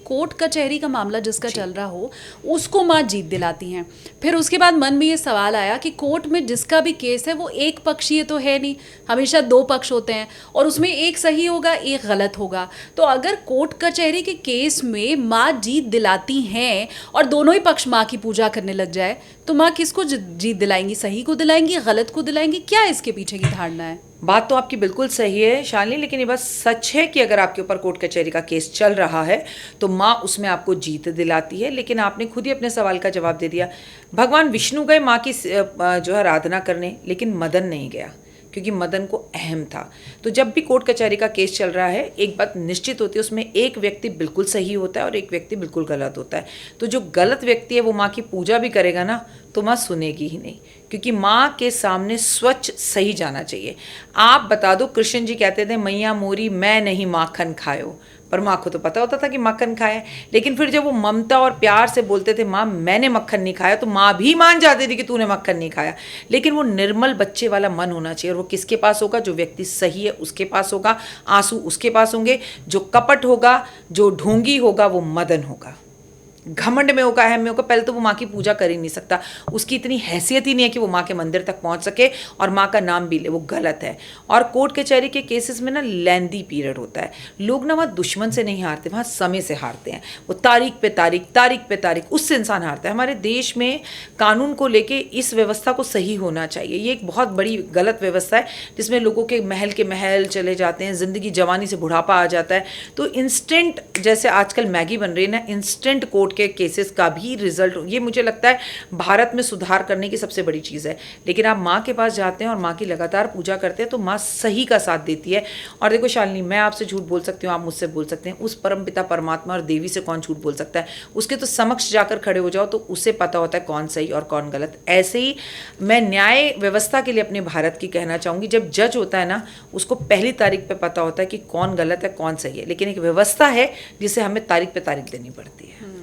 Court कचहरी का मामला जिसका चल रहा हो उसको माँ जीत दिलाती हैं। फिर उसके बाद मन में ये सवाल आया कि कोर्ट में जिसका भी केस है वो एक पक्षीय तो है नहीं, हमेशा दो पक्ष होते हैं और उसमें एक सही होगा एक गलत होगा। तो अगर कोर्ट कचहरी के केस में माँ जीत दिलाती हैं और दोनों ही पक्ष माँ की पूजा करने लग जाए तो माँ किसको जीत दिलाएंगी, सही को दिलाएंगी गलत को दिलाएंगी? क्या इसके पीछे की धारणा है? बात तो आपकी बिल्कुल सही है शालिनी, लेकिन ये बात सच है कि अगर आपके ऊपर कोर्ट कचहरी का केस चल रहा है तो माँ उसमें आपको जीत दिलाती है। लेकिन आपने खुद ही अपने सवाल का जवाब दे दिया। भगवान विष्णु गए माँ की जो है आराधना करने, लेकिन मदन नहीं गया क्योंकि मदन को अहम था। तो जब भी कोर्ट कचहरी का केस चल रहा है एक बात निश्चित होती है, उसमें एक व्यक्ति बिल्कुल सही होता है और एक व्यक्ति बिल्कुल गलत होता है। तो जो गलत व्यक्ति है वो माँ की पूजा भी करेगा ना तो माँ सुनेगी ही नहीं, क्योंकि माँ के सामने स्वच्छ सही जाना चाहिए। आप बता दो, कृष्ण जी कहते थे मैया मोरी मैं नहीं माखन खायो, पर माँ को तो पता होता था कि मक्खन खाया, लेकिन फिर जब वो ममता और प्यार से बोलते थे माँ मैंने मक्खन नहीं खाया, तो माँ भी मान जाती थी कि तूने मक्खन नहीं खाया। लेकिन वो निर्मल बच्चे वाला मन होना चाहिए, और वो किसके पास होगा? जो व्यक्ति सही है उसके पास होगा, आंसू उसके पास होंगे। जो कपट होगा, जो ढोंगी होगा, वो मदन होगा, घमंड में होगा, अहम में होगा, पहले तो वो माँ की पूजा कर ही नहीं सकता। उसकी इतनी हैसियत ही नहीं है कि वो माँ के मंदिर तक पहुँच सके और माँ का नाम भी ले, वो गलत है। और कोर्ट कचहरी के केसेस में ना लेंदी पीरियड होता है। लोग ना वहाँ दुश्मन से नहीं हारते, वहाँ समय से हारते हैं। वो तारीख पे तारीख उससे इंसान हारता है। हमारे देश में कानून को लेके इस व्यवस्था को सही होना चाहिए। ये एक बहुत बड़ी गलत व्यवस्था है जिसमें लोगों के महल के महल चले जाते हैं, ज़िंदगी जवानी से बुढ़ापा आ जाता है। तो इंस्टेंट, जैसे आजकल मैगी बन रही है ना, इंस्टेंट कोर्ट के केसेस का भी रिजल्ट, ये मुझे लगता है भारत में सुधार करने की सबसे बड़ी चीज़ है। लेकिन आप माँ के पास जाते हैं और माँ की लगातार पूजा करते हैं तो माँ सही का साथ देती है। और देखो शालिनी, मैं आपसे झूठ बोल सकती हूँ, आप मुझसे बोल सकते हैं, उस परमपिता परमात्मा और देवी से कौन झूठ बोल सकता है? उसके तो समक्ष जाकर खड़े हो जाओ तो उसे पता होता है कौन सही और कौन गलत। ऐसे ही मैं न्याय व्यवस्था के लिए अपने भारत की कहना चाहूँगी, जब जज होता है ना उसको पहली तारीख पे पता होता है कि कौन गलत है कौन सही है, लेकिन एक व्यवस्था है जिसे हमें तारीख पे तारीख देनी पड़ती है।